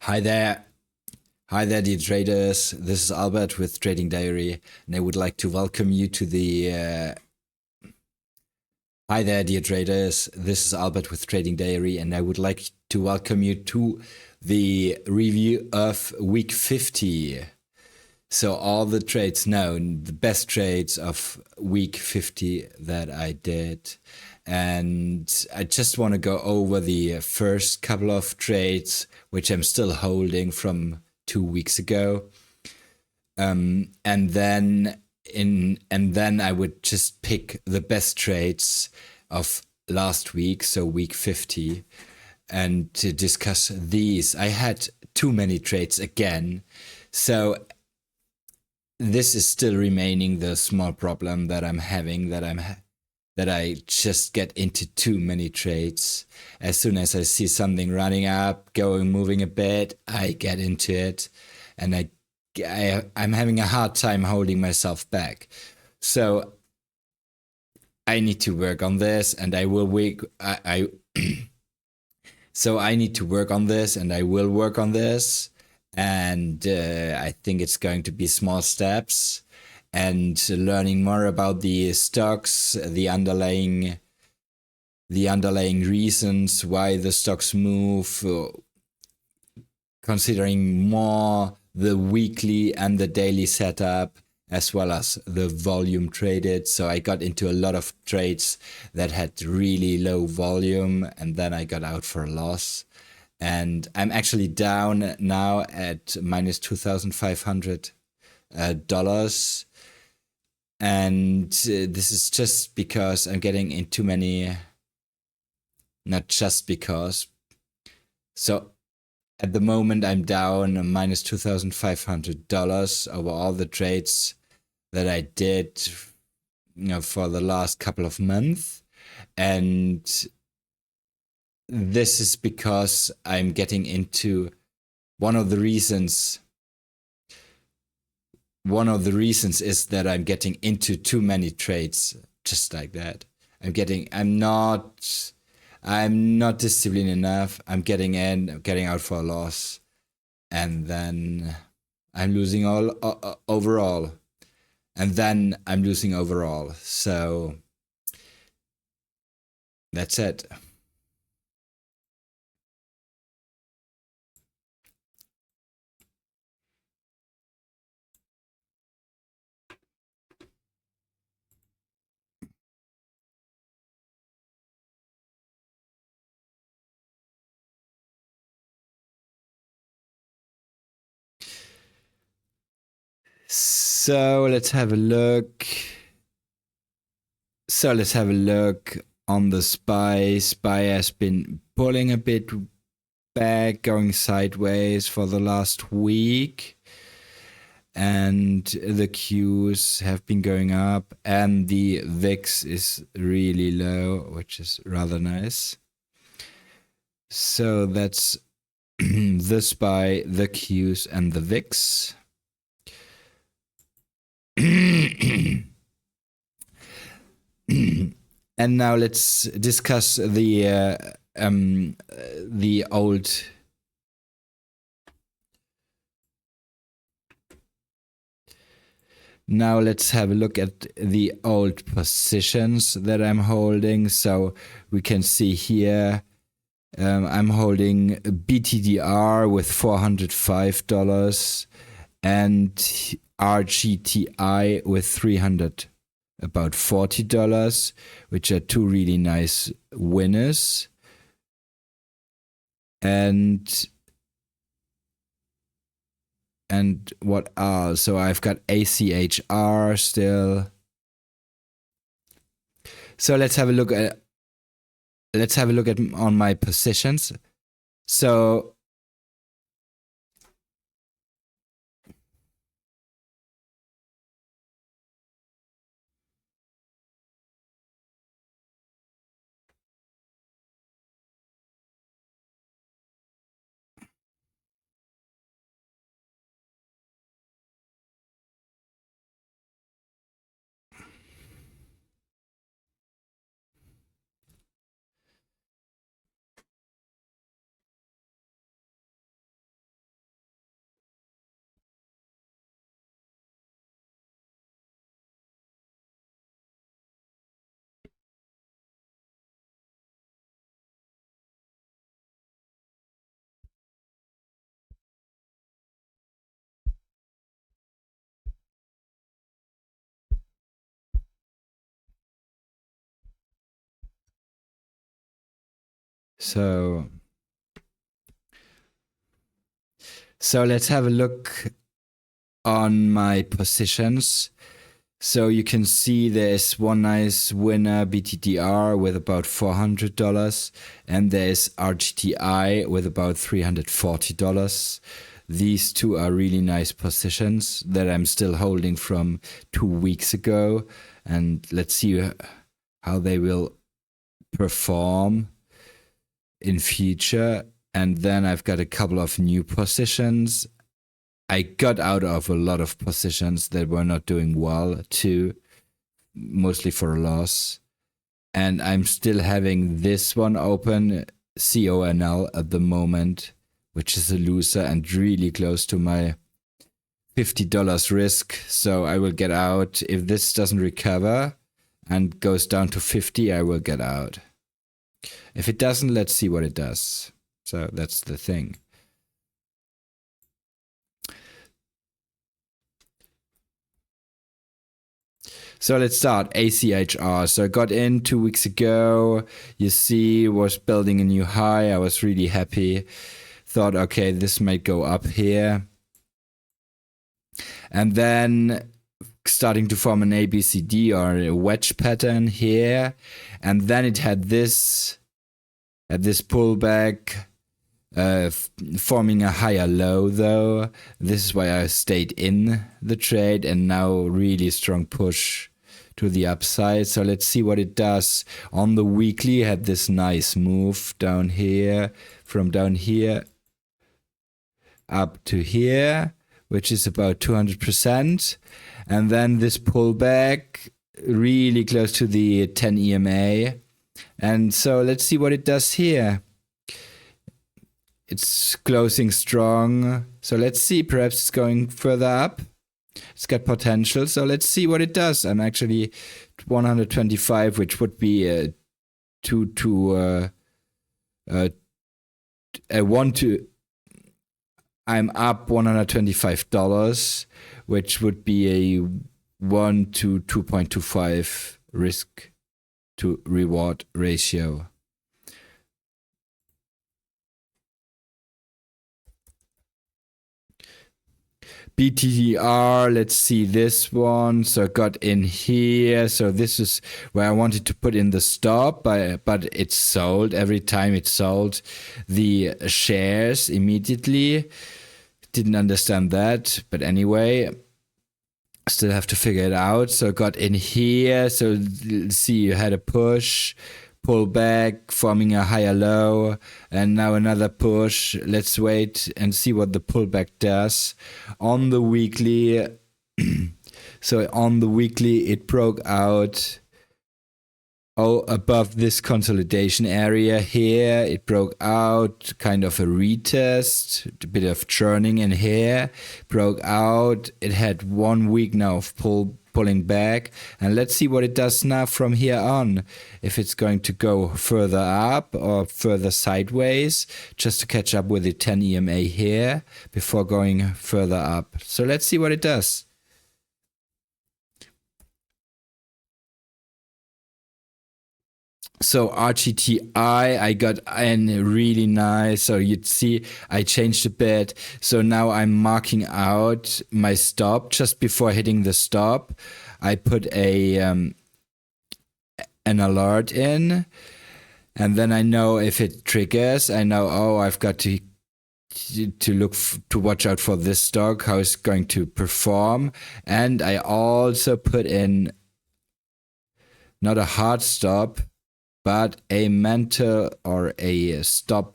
Hi there. Hi there, dear traders. This is Albert with Trading Diary, and I would like to welcome you to the. Hi there, dear traders. This is Albert with Trading Diary, and I would like to welcome you to the review of week 50. So, all the trades known, the best trades of week 50 that I did. And I just want to go over the first couple of trades, which I'm still holding from 2 weeks ago. And then I would just pick the best trades of last week, so week 50, and to discuss these. I had too many trades again, so this is still remaining the small problem that I'm having, that I just get into too many trades. As soon as I see something running up, moving a bit, I get into it, and I'm having a hard time holding myself back. So I need to work on this, and I will work. So I need to work on this, and I will work on this. And I think it's going to be small steps, and learning more about the stocks, the underlying reasons why the stocks move, considering more the weekly and the daily setup, as well as the volume traded. So I got into a lot of trades that had really low volume, and then I got out for a loss. And I'm actually down now at minus $2,500. And this is just because I'm getting in too many, not just because. So at the moment, I'm down minus $2,500 over all the trades that I did, for the last couple of months. And this is because I'm getting into one of the reasons is that I'm getting into too many trades, just like that. I'm not disciplined enough. I'm getting out for a loss, and then I'm losing overall. And then I'm losing overall. So that's it. So let's have a look. On the SPY. SPY has been pulling a bit back, going sideways for the last week. And the Qs have been going up, and the VIX is really low, which is rather nice. So that's the SPY, the Qs, and the VIX. And now let's discuss the old. Now let's have a look at the old positions that I'm holding. So we can see here, I'm holding BTDR with $405 and RGTI with about $40, which are two really nice winners. And what else? So I've got ACHR still. So let's have a look at on my positions. So So let's have a look on my positions. So you can see there's one nice winner, BTTR, with about $400, and there's RGTI with about $340. These two are really nice positions that I'm still holding from 2 weeks ago, and let's see how they will perform in future. And then I've got a couple of new positions. I got out of a lot of positions that were not doing well too, mostly for a loss. And I'm still having this one open, CONL, at the moment, which is a loser and really close to my $50 risk. So I will get out. If this doesn't recover and goes down to 50, I will get out. If it doesn't, let's see what it does. So that's the thing. So let's start. ACHR. So I got in 2 weeks ago. You see, was building a new high. I was really happy. Thought, okay, this might go up here. And then starting to form an ABCD or a wedge pattern here. And then it had this pullback, forming a higher low though. This is why I stayed in the trade, and now really strong push to the upside. So let's see what it does. On the weekly, had this nice move down here, from down here up to here, which is about 200%. And then this pullback really close to the 10 EMA. And so let's see what it does here. It's closing strong. So let's see, perhaps it's going further up. It's got potential. So let's see what it does. I'm actually 125, which would be a I'm up $125, which would be a 1 to 2.25 risk to reward ratio. BTTR, let's see this one. So I got in here. So this is where I wanted to put in the stop, but it sold. Every time it sold the shares immediately. Didn't understand that, but anyway, still have to figure it out. So I got in here. So see, you had a push, pull back, forming a higher low, and now another push. Let's wait and see what the pullback does. On the weekly, so on the weekly, it broke out above this consolidation area here. It broke out, kind of a retest, a bit of churning in here, broke out. It had 1 week now of pulling back, and let's see what it does now from here on. If it's going to go further up or further sideways, just to catch up with the 10 EMA here before going further up. So let's see what it does. So RGTI, I got in really nice. So you'd see I changed a bit. So now I'm marking out my stop. Just before hitting the stop, I put an alert in. And then I know if it triggers, I know, I've got to look to watch out for this stock, how it's going to perform. And I also put in not a hard stop, but a mental stop,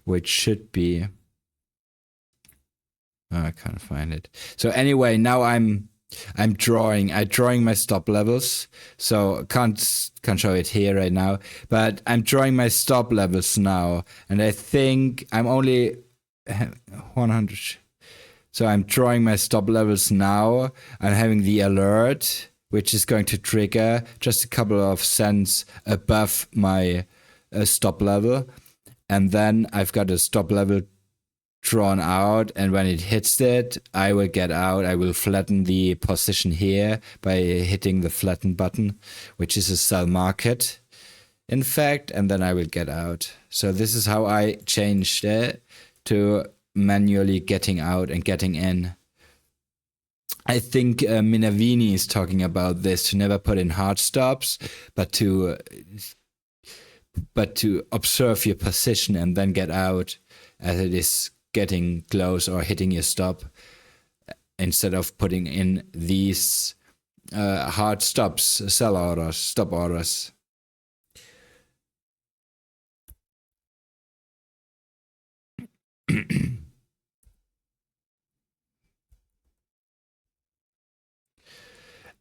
which should be, I can't find it. So anyway, now I'm drawing my stop levels. So can't show it here right now, but I'm drawing my stop levels now, and I think I'm only 100. So I'm drawing my stop levels now. I'm having the alert, which is going to trigger just a couple of cents above my stop level. And then I've got a stop level drawn out, and when it hits it, I will get out. I will flatten the position here by hitting the flatten button, which is a sell market, in fact, and then I will get out. So this is how I changed it to manually getting out and getting in. I think Minavini is talking about this, to never put in hard stops, but to observe your position and then get out as it is getting close or hitting your stop, instead of putting in these hard stops, sell orders, stop orders.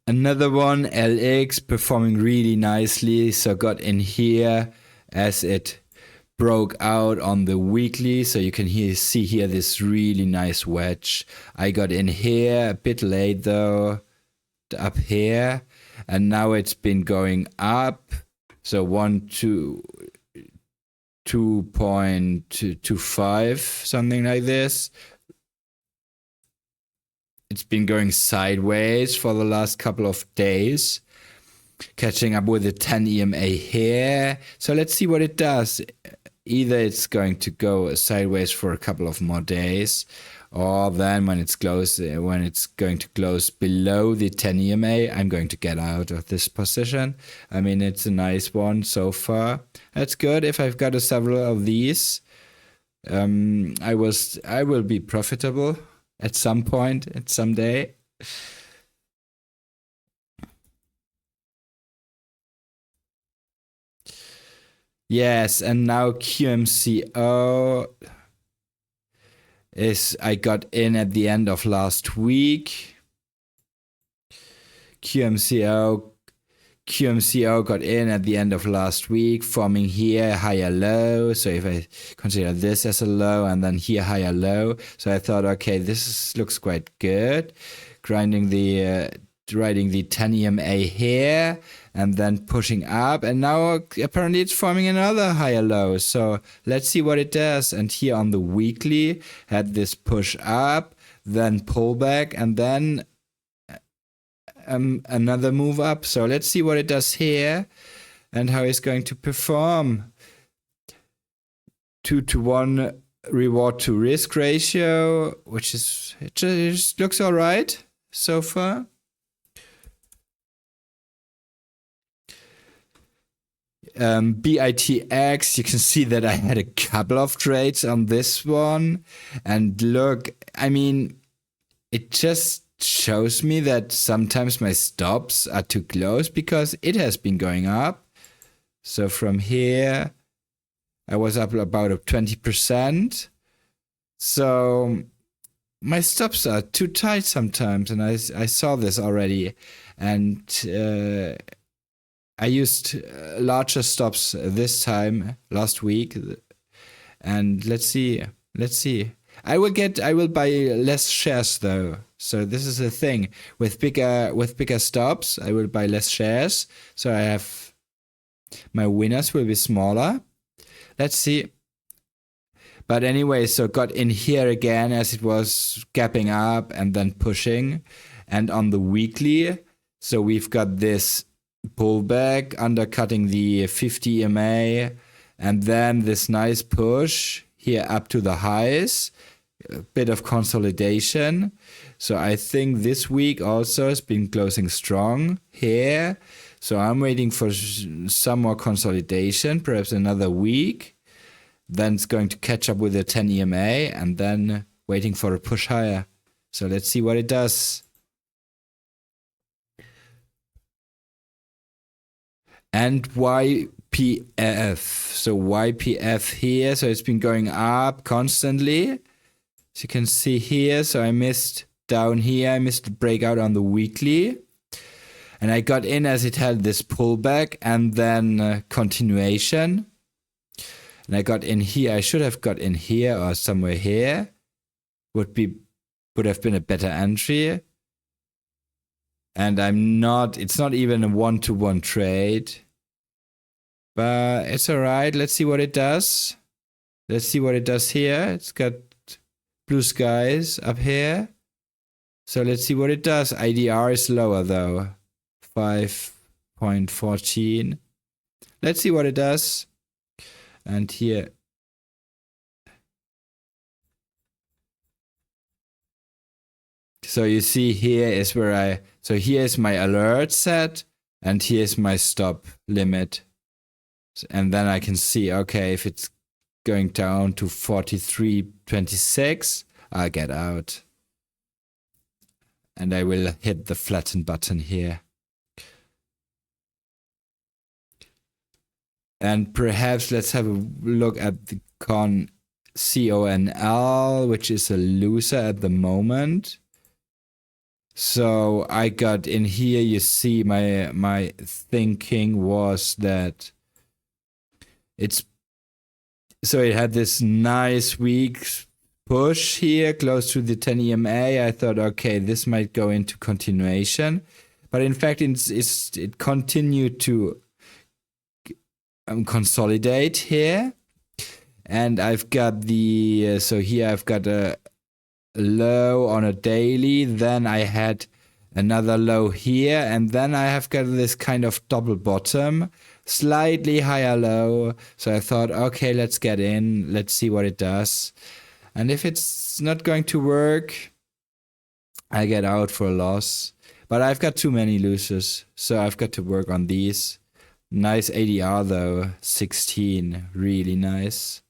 Another one, LX, performing really nicely. So got in here as it broke out on the weekly. So you can see here this really nice wedge. I got in here a bit late though, up here. And now it's been going up. So 2.25, something like this. It's been going sideways for the last couple of days, catching up with the 10 EMA here. So let's see what it does. Either it's going to go sideways for a couple of more days, or then when it's going to close below the 10 EMA, I'm going to get out of this position. I mean, it's a nice one so far. That's good. If I've got several of these, I will be profitable at some point, at some day. Yes, and now QMCO I got in at the end of last week. QMCO got in at the end of last week, forming here higher low. So if I consider this as a low and then here higher low, so I thought, okay, looks quite good. Riding the 10 EMA here and then pushing up, and now apparently it's forming another higher low. So let's see what it does. And here on the weekly had this push up, then pull back, and then another move up. So let's see what it does here and how it's going to perform. 2-to-1 reward to risk ratio, which is, it just looks all right so far. BITX, you can see that I had a couple of trades on this one, and look, I mean, it just shows me that sometimes my stops are too close because it has been going up. So from here I was up about 20%, so my stops are too tight sometimes, and I saw this already, and I used larger stops this time last week, and let's see. I will buy less shares though. So this is the thing with bigger stops. I will buy less shares, so I have my winners will be smaller. Let's see. But anyway, so got in here again as it was gapping up and then pushing, and on the weekly, so we've got this pullback undercutting the 50 EMA, and then this nice push here up to the highs, a bit of consolidation. So I think this week also has been closing strong here, so I'm waiting for some more consolidation, perhaps another week, then it's going to catch up with the 10 EMA, and then waiting for a push higher. So let's see what it does. And YPF. So YPF here. So it's been going up constantly. As you can see here. So I missed down here. I missed the breakout on the weekly. And I got in as it had this pullback and then continuation. And I got in here. I should have got in here or somewhere here. Would have been a better entry. And it's not even a 1-to-1 trade, but it's all right. Let's see what it does. Let's see what it does here. It's got blue skies up here. So let's see what it does. IDR is lower though, 5.14. Let's see what it does. And here, so you see here is where so here's my alert set and here's my stop limit. And then I can see, okay, if it's going down to 43.26, I'll get out. And I will hit the flatten button here. And perhaps let's have a look at the CONL, which is a loser at the moment. So I got in here, you see my thinking was that it had this nice weak push here close to the 10 EMA. I thought, okay, this might go into continuation, but in fact it continued to consolidate here. And I've got the so here I've got a low on a daily, then I had another low here, and then I have got this kind of double bottom, slightly higher low. So I thought, okay, let's get in, let's see what it does. And if it's not going to work, I get out for a loss. But I've got too many losers, so I've got to work on these. Nice ADR though, 16, really nice.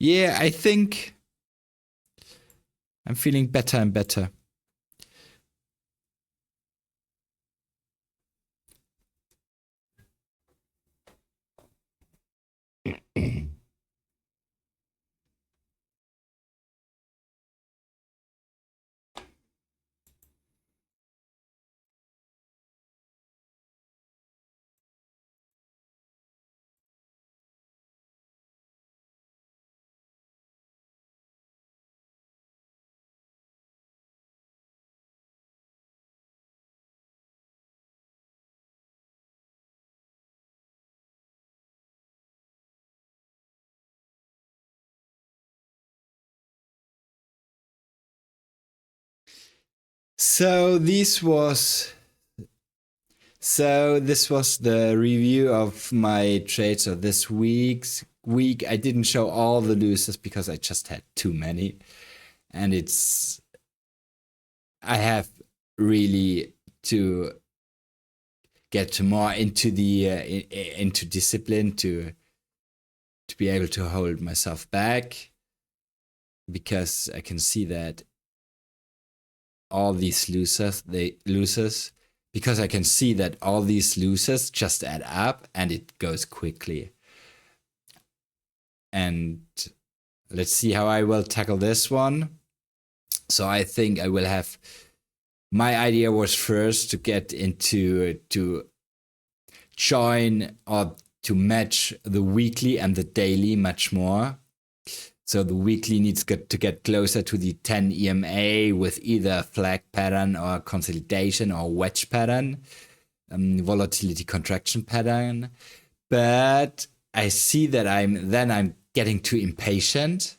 Yeah, I think I'm feeling better and better. So this was the review of my trades of this week. I didn't show all the losers because I just had too many, and I have really to get more into the into discipline to be able to hold myself back, because I can see that all these losers because I can see that all these losers just add up and it goes quickly. And let's see how I will tackle this one. So I think I will have, my idea was first to get into, to join or to match the weekly and the daily much more. So the weekly needs to get closer to the 10 EMA with either flag pattern or consolidation or wedge pattern, volatility contraction pattern. But I see that I'm getting too impatient.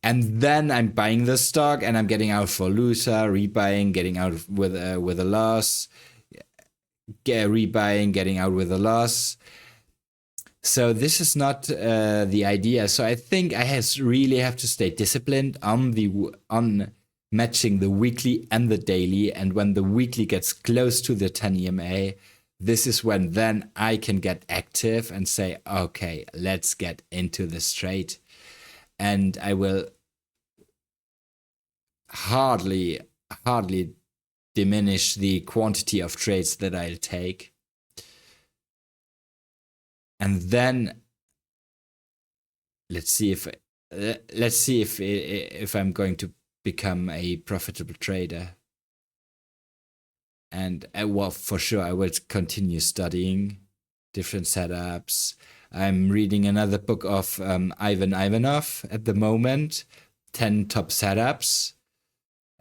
And then I'm buying the stock and I'm getting out for loser, rebuying, getting out with a loss, rebuying, getting out with a loss. So this is not the idea. So I think I really have to stay disciplined on matching the weekly and the daily. And when the weekly gets close to the 10 EMA, this is when then I can get active and say, okay, let's get into this trade. And I will hardly diminish the quantity of trades that I'll take. And then let's see if I'm going to become a profitable trader. And well, for sure, I will continue studying different setups. I'm reading another book of Ivan Ivanov at the moment, 10 top setups.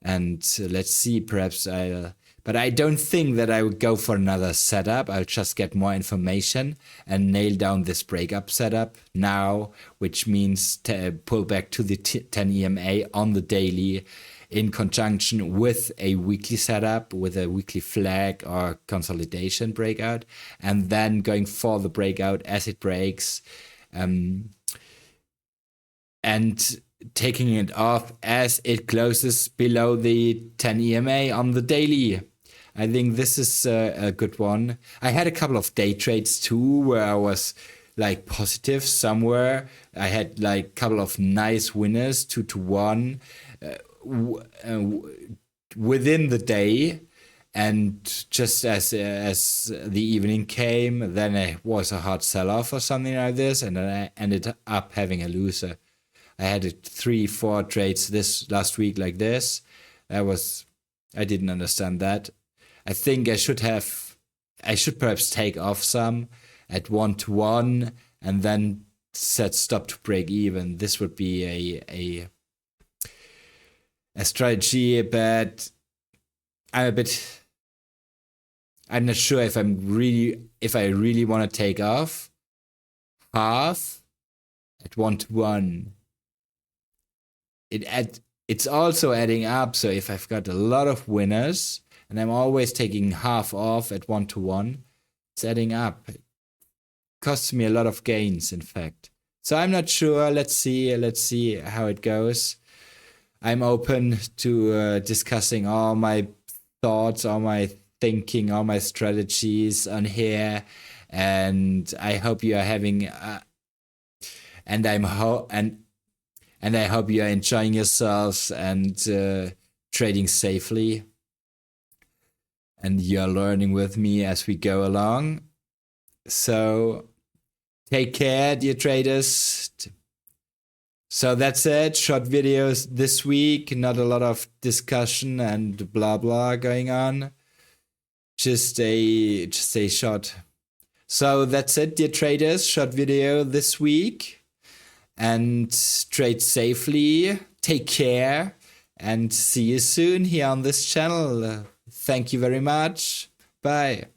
And let's see, perhaps I'll But I don't think that I would go for another setup. I'll just get more information and nail down this breakup setup now, which means to pull back to the 10 EMA on the daily in conjunction with a weekly setup, with a weekly flag or consolidation breakout, and then going for the breakout as it breaks, and taking it off as it closes below the 10 EMA on the daily. I think this is a good one. I had a couple of day trades too where I was like positive somewhere. I had like a couple of nice winners, 2-1 within the day. And just as the evening came, then it was a hard sell-off or something like this, and then I ended up having a loser. I had 3-4 trades this last week like this. I didn't understand that. I think I should perhaps take off some at 1-1 and then set stop to break even. This would be a strategy, but I'm not sure if I really want to take off half at 1-1. It's also adding up. So if I've got a lot of winners and I'm always taking half off at 1-1, it's adding up. It costs me a lot of gains, in fact. So I'm not sure. Let's see how it goes. I'm open to discussing all my thoughts, all my thinking, all my strategies on here, and I hope you are having and I hope you are enjoying yourselves and trading safely, and you're learning with me as we go along. So take care, dear traders. So that's it. Short videos this week. Not a lot of discussion and blah blah going on. Just a short. So that's it, dear traders. Short video this week. And trade safely. Take care. And see you soon here on this channel. Thank you very much. Bye.